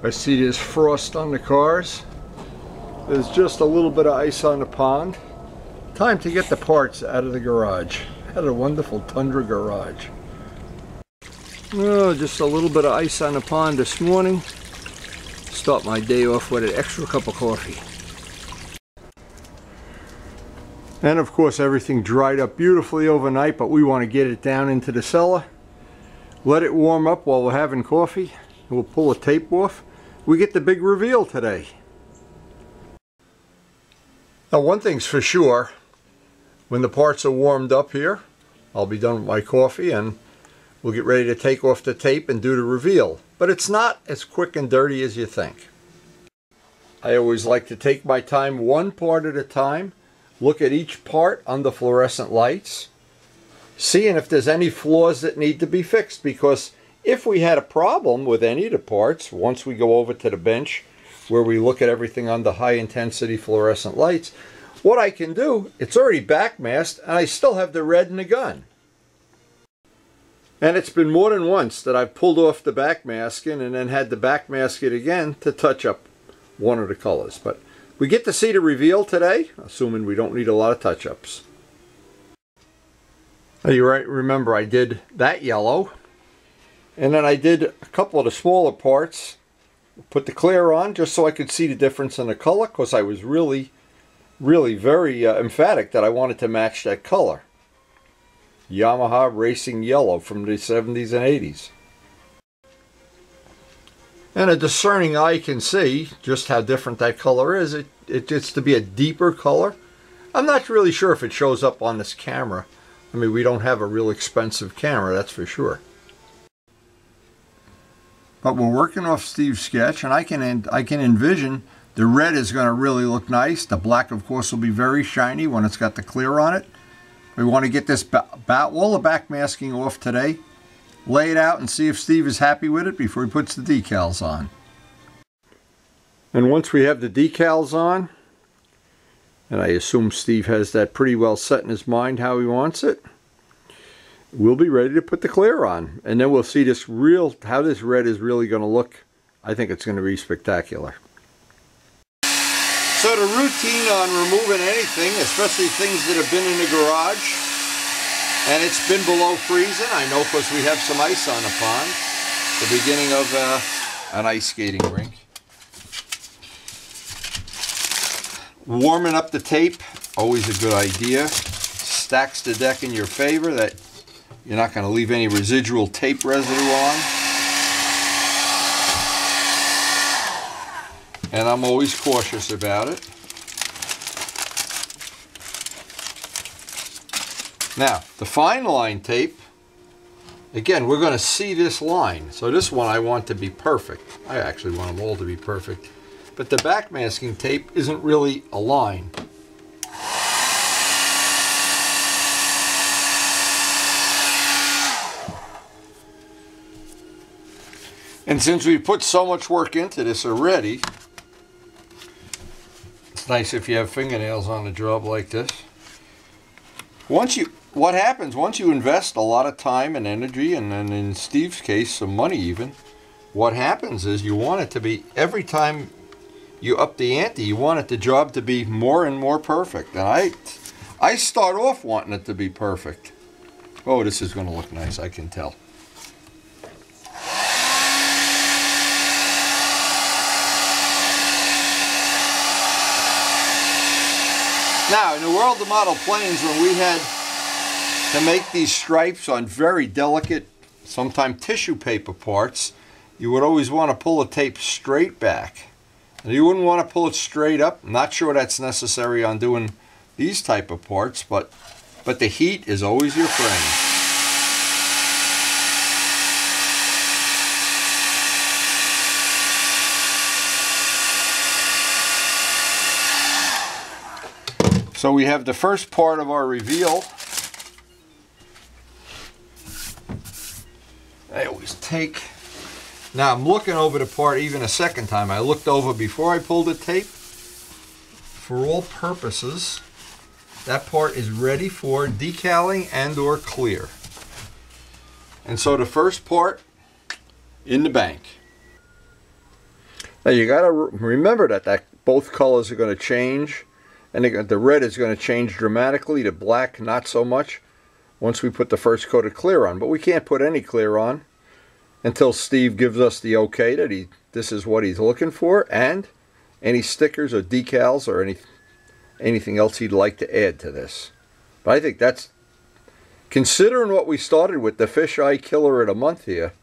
I see there's frost on the cars. There's just a little bit of ice on the pond. Time to get the parts out of the garage. Had a wonderful Tundra garage. Oh, just a little bit of ice on the pond this morning. Start my day off with an extra cup of coffee. And of course everything dried up beautifully overnight, but we want to get it down into the cellar. Let it warm up while we're having coffee. We'll pull the tape off. We get the big reveal today. Now one thing's for sure, when the parts are warmed up here, I'll be done with my coffee and we'll get ready to take off the tape and do the reveal. But it's not as quick and dirty as you think. I always like to take my time one part at a time, look at each part under fluorescent lights, seeing if there's any flaws that need to be fixed, because if we had a problem with any of the parts, once we go over to the bench where we look at everything under high intensity fluorescent lights, what I can do, it's already backmasked and I still have the red in the gun. And it's been more than once that I've pulled off the backmasking and then had to backmask it again to touch up one of the colors. But we get to see the reveal today, assuming we don't need a lot of touch-ups. You remember I did that yellow. And then I did a couple of the smaller parts, put the clear on just so I could see the difference in the color, because I was really very emphatic that I wanted to match that color. Yamaha Racing Yellow from the 70s and 80s. And a discerning eye can see just how different that color is. It gets to be a deeper color. I'm not really sure if it shows up on this camera. I mean, we don't have a real expensive camera, that's for sure. But we're working off Steve's sketch, and I can envision the red is going to really look nice. The black, of course, will be very shiny when it's got the clear on it. We want to get this all the backmasking off today, lay it out, and see if Steve is happy with it before he puts the decals on. And once we have the decals on, and I assume Steve has that pretty well set in his mind how he wants it, we'll be ready to put the clear on, and then we'll see how this red is really going to look. I think it's going to be spectacular. So the routine on removing anything, especially things that have been in the garage, and it's been below freezing, I know because we have some ice on the pond, the beginning of an ice skating rink. Warming up the tape, always a good idea. Stacks the deck in your favor, that you're not going to leave any residual tape residue on. And I'm always cautious about it. Now, the fine line tape, again, we're going to see this line. So this one I want to be perfect. I actually want them all to be perfect. But the backmasking tape isn't really a line. And since we put so much work into this already, it's nice if you have fingernails on a job like this. What happens once you invest a lot of time and energy, and then in Steve's case some money even, what happens is you want it to be, every time you up the ante, you want the job to be more and more perfect. And I start off wanting it to be perfect. Oh, this is going to look nice, I can tell. Now, in the world of model planes, when we had to make these stripes on very delicate, sometimes tissue paper parts, you would always want to pull the tape straight back. And you wouldn't want to pull it straight up. I'm not sure that's necessary on doing these type of parts, but the heat is always your friend. So we have the first part of our reveal. I always take, now I'm looking over the part even a second time. I looked over before I pulled the tape. For all purposes, that part is ready for decaling and or clear. And so the first part in the bank. Now you got to remember that both colors are going to change, and the red is going to change dramatically to black, not so much, once we put the first coat of clear on. But we can't put any clear on until Steve gives us the okay that this is what he's looking for, and any stickers or decals or anything else he'd like to add to this. But I think that's, considering what we started with, the fisheye killer at a month here,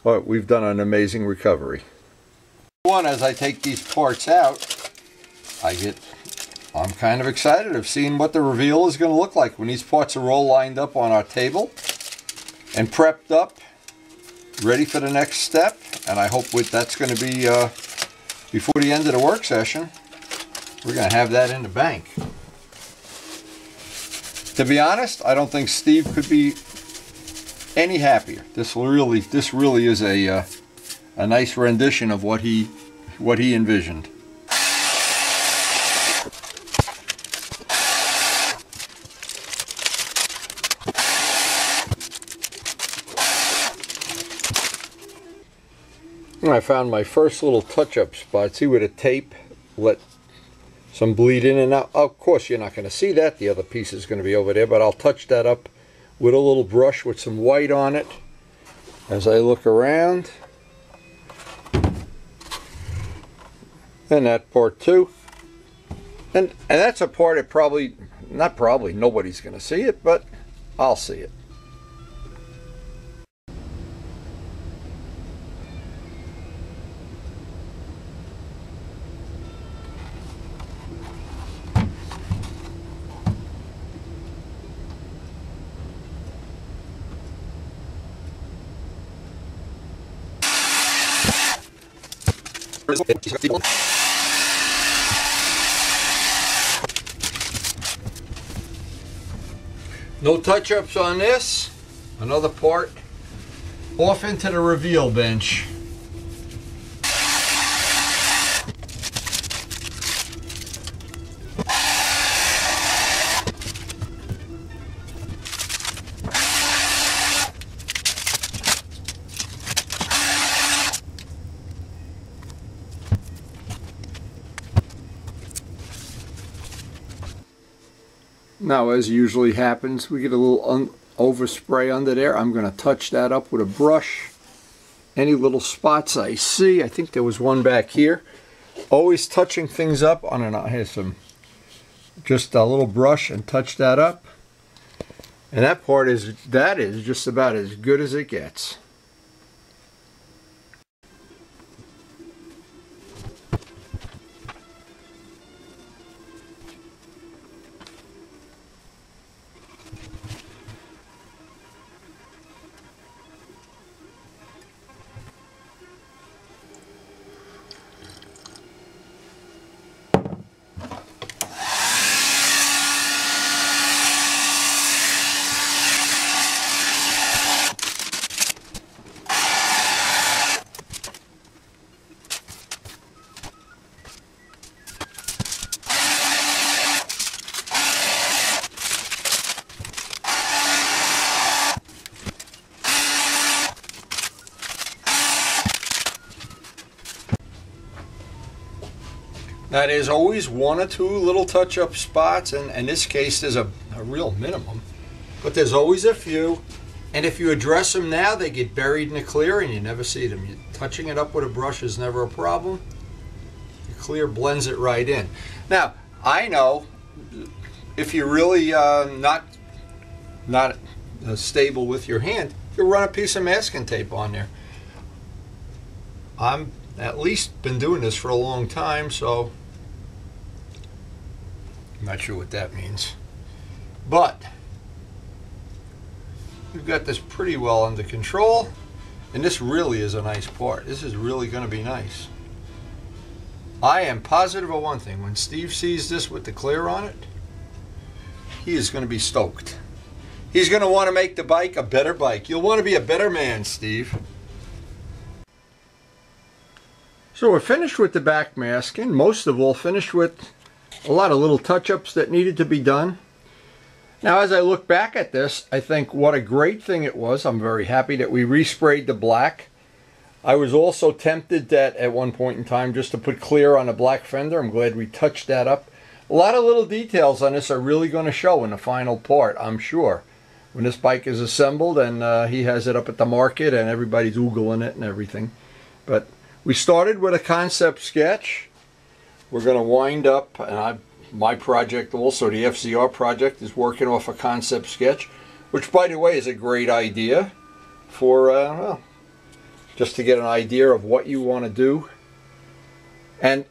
well, we've done an amazing recovery. As I take these parts out, I'm kind of excited of seeing what the reveal is going to look like when these parts are all lined up on our table and prepped up, ready for the next step. And I hope that's going to be before the end of the work session. We're going to have that in the bank. To be honest, I don't think Steve could be any happier. This really is a nice rendition of what he envisioned. I found my first little touch-up spot. See where the tape let some bleed in and out. Of course, you're not going to see that. The other piece is going to be over there, but I'll touch that up with a little brush with some white on it as I look around. And that part too. And that's a part that nobody's going to see it, but I'll see it. No touch-ups on this. Another part off into the reveal bench. Now, as usually happens, we get a little overspray under there. I'm going to touch that up with a brush. Any little spots I see, I think there was one back here. Always touching things up on here's just a little brush and touch that up. And that is just about as good as it gets. Now, there's always one or two little touch-up spots, and in this case there's a real minimum, but there's always a few, and if you address them now, they get buried in the clear and you never see them. Touching it up with a brush is never a problem. The clear blends it right in. Now, I know if you're really not stable with your hand, you run a piece of masking tape on there. I'm at least been doing this for a long time, so I'm not sure what that means. But we've got this pretty well under control, and this really is a nice part. This is really going to be nice. I am positive of one thing. When Steve sees this with the clear on it, he is going to be stoked. He's going to want to make the bike a better bike. You'll want to be a better man, Steve. So we're finished with the backmasking. Most of all, finished with a lot of little touch-ups that needed to be done. Now, as I look back at this, I think what a great thing it was. I'm very happy that we resprayed the black. I was also tempted that at one point in time just to put clear on a black fender. I'm glad we touched that up. A lot of little details on this are really going to show in the final part, I'm sure. When this bike is assembled and he has it up at the market and everybody's oogling it and everything. But we started with a concept sketch. We're going to wind up, and my project also, the FZR project, is working off a concept sketch, which, by the way, is a great idea for, well, just to get an idea of what you want to do. And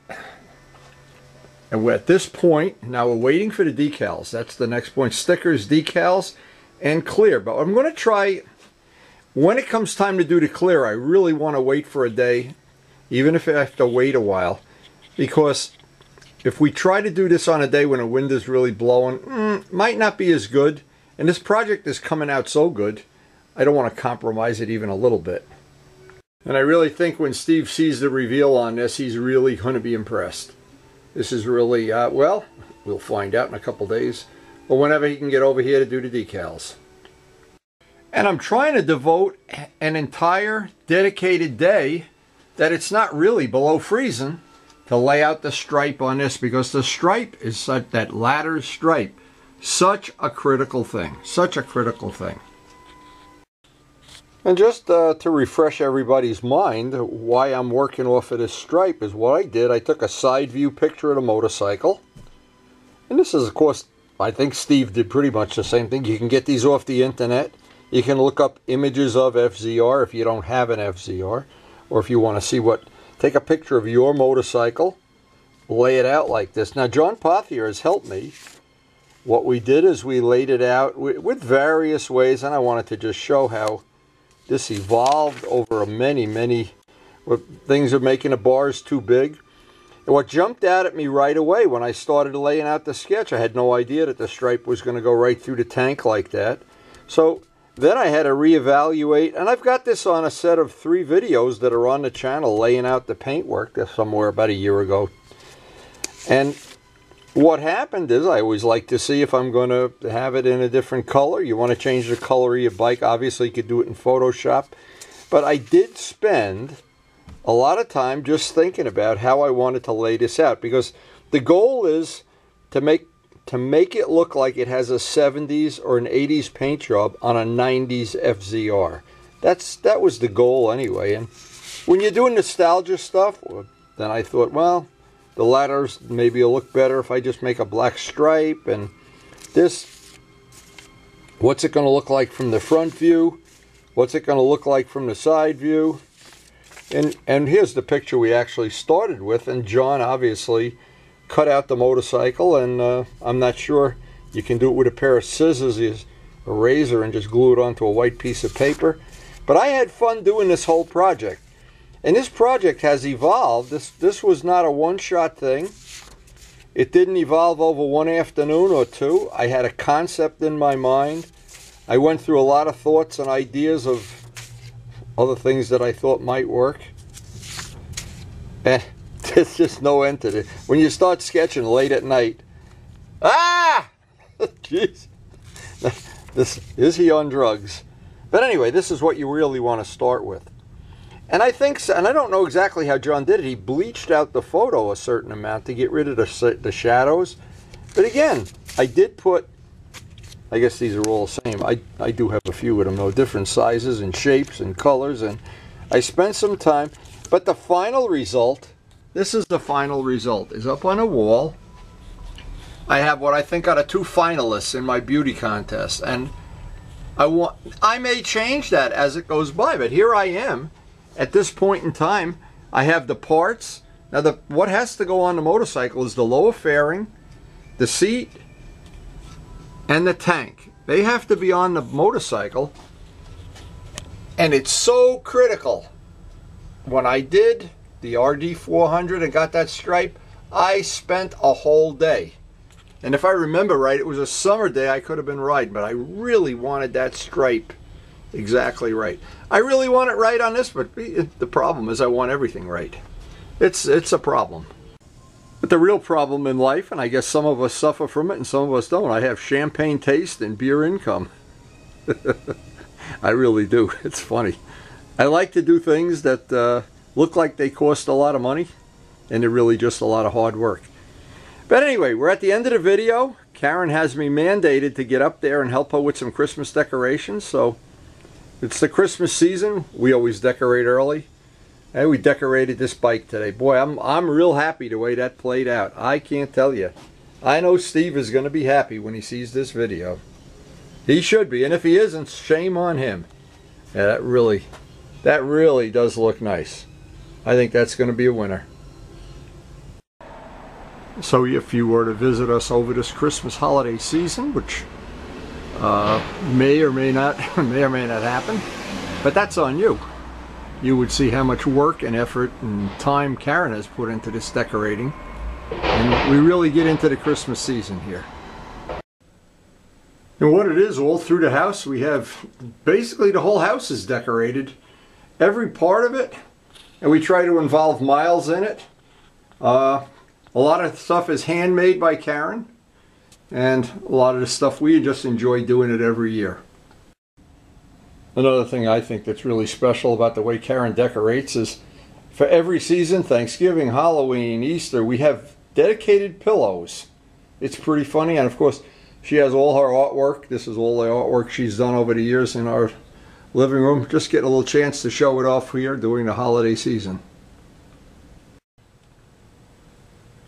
we're at this point, now we're waiting for the decals. That's the next point. Stickers, decals, and clear. But I'm going to try, when it comes time to do the clear, I really want to wait for a day, even if I have to wait a while. Because if we try to do this on a day when the wind is really blowing, might not be as good. And this project is coming out so good, I don't want to compromise it even a little bit. And I really think when Steve sees the reveal on this, he's really going to be impressed. This is really, well, we'll find out in a couple days, or whenever he can get over here to do the decals. And I'm trying to devote an entire dedicated day that it's not really below freezing to lay out the stripe on this, because the stripe is such, that ladder stripe, such a critical thing, such a critical thing. And just to refresh everybody's mind, why I'm working off of this stripe is what I did. I took a side view picture of the motorcycle. And this is, of course, I think Steve did pretty much the same thing. You can get these off the internet. You can look up images of FZR if you don't have an FZR. Or if you want to see what, take a picture of your motorcycle, lay it out like this. Now, John Pothier has helped me. What we did is we laid it out with various ways, and I wanted to just show how this evolved over many things are making the bars too big. And what jumped out at me right away when I started laying out the sketch, I had no idea that the stripe was going to go right through the tank like that. So then I had to reevaluate, and I've got this on a set of 3 videos that are on the channel laying out the paintwork. That's somewhere about a year ago. And what happened is, I always like to see if I'm going to have it in a different color. You want to change the color of your bike. Obviously, you could do it in Photoshop. But I did spend a lot of time just thinking about how I wanted to lay this out. Because the goal is to make it look like it has a 70s or an 80s paint job on a 90s FZR. That was the goal anyway. And when you're doing nostalgia stuff, then I thought, well, the ladders maybe will look better if I just make a black stripe. And this, what's it going to look like from the front view? What's it going to look like from the side view? And here's the picture we actually started with. And John obviously cut out the motorcycle. And I'm not sure you can do it with a pair of scissors, a razor, and just glue it onto a white piece of paper. But I had fun doing this whole project. And this project has evolved. This was not a one-shot thing. It didn't evolve over one afternoon or two. I had a concept in my mind. I went through a lot of thoughts and ideas of other things that I thought might work. And there's just no end to it. When you start sketching late at night, jeez, is he on drugs? But anyway, this is what you really want to start with. And I think, and I don't know exactly how John did it, he bleached out the photo a certain amount to get rid of the shadows. But again, I did put, I guess these are all the same. I do have a few of them, though, different sizes and shapes and colors. And I spent some time. But the final result, this is the final result, is up on a wall. I have what I think are the 2 finalists in my beauty contest. And I may change that as it goes by, but here I am. At this point in time, I have the parts. Now, what has to go on the motorcycle is the lower fairing, the seat, and the tank. They have to be on the motorcycle. And it's so critical. When I did the RD400 and got that stripe, I spent a whole day. And if I remember right, it was a summer day I could have been riding, but I really wanted that stripe exactly right. I really want it right on this, but the problem is I want everything right. It's a problem. But the real problem in life, and I guess some of us suffer from it and some of us don't, I have champagne taste and beer income. I really do. It's funny. I like to do things that look like they cost a lot of money, and they're really just a lot of hard work. But anyway, we're at the end of the video. Karen has me mandated to get up there and help her with some Christmas decorations. So it's the Christmas season. We always decorate early. And we decorated this bike today. Boy, I'm real happy the way that played out. I can't tell you. I know Steve is going to be happy when he sees this video. He should be, and if he isn't, shame on him. Yeah, that really does look nice. I think that's going to be a winner. So if you were to visit us over this Christmas holiday season, which may or may not happen, but that's on you. You would see how much work and effort and time Karen has put into this decorating. And we really get into the Christmas season here. And what it is, all through the house, we have basically the whole house is decorated. Every part of it. And we try to involve Miles in it. A lot of stuff is handmade by Karen. And a lot of the stuff we just enjoy doing it every year. Another thing I think that's really special about the way Karen decorates is for every season, Thanksgiving, Halloween, Easter, we have dedicated pillows. It's pretty funny, and of course she has all her artwork. This is all the artwork she's done over the years in our living room. Just getting a little chance to show it off here during the holiday season.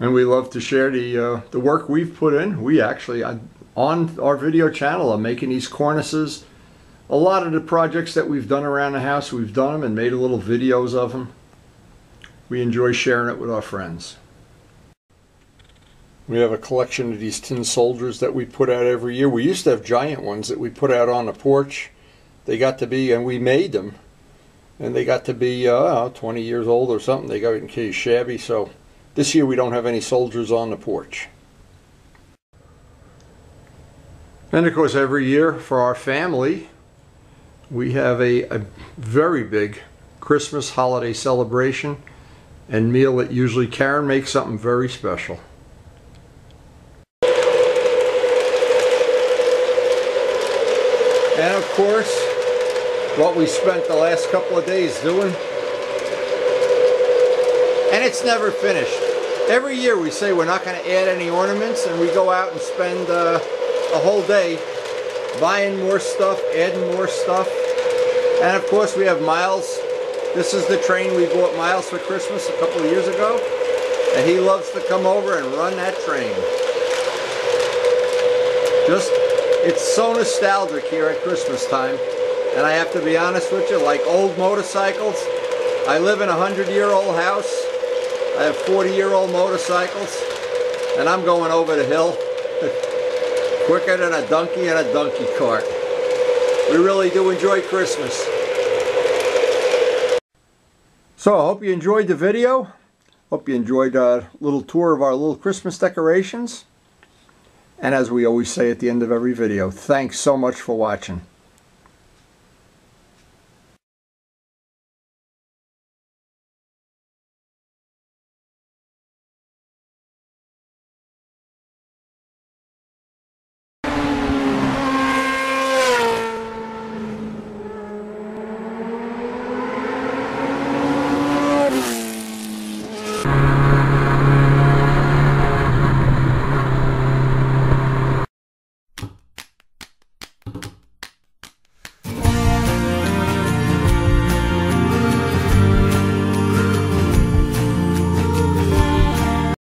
And we love to share the work we've put in. We actually, on our video channel, are making these cornices. A lot of the projects that we've done around the house, we've done them and made little videos of them. We enjoy sharing it with our friends. We have a collection of these tin soldiers that we put out every year. We used to have giant ones that we put out on the porch. They got to be, and we made them, and they got to be 20 years old or something. They got in case shabby, so this year we don't have any soldiers on the porch. And of course every year for our family, we have a very big Christmas holiday celebration and meal that usually Karen makes something very special. And of course, what we spent the last couple of days doing. And it's never finished. Every year we say we're not going to add any ornaments, and we go out and spend a whole day buying more stuff, adding more stuff. And of course we have Miles. This is the train we bought Miles for Christmas a couple of years ago. And he loves to come over and run that train. It's so nostalgic here at Christmas time. And I have to be honest with you, like old motorcycles, I live in a 100-year-old house. I have 40-year-old motorcycles. And I'm going over the hill quicker than a donkey in a donkey cart. We really do enjoy Christmas. So I hope you enjoyed the video. Hope you enjoyed a little tour of our little Christmas decorations. And as we always say at the end of every video, thanks so much for watching.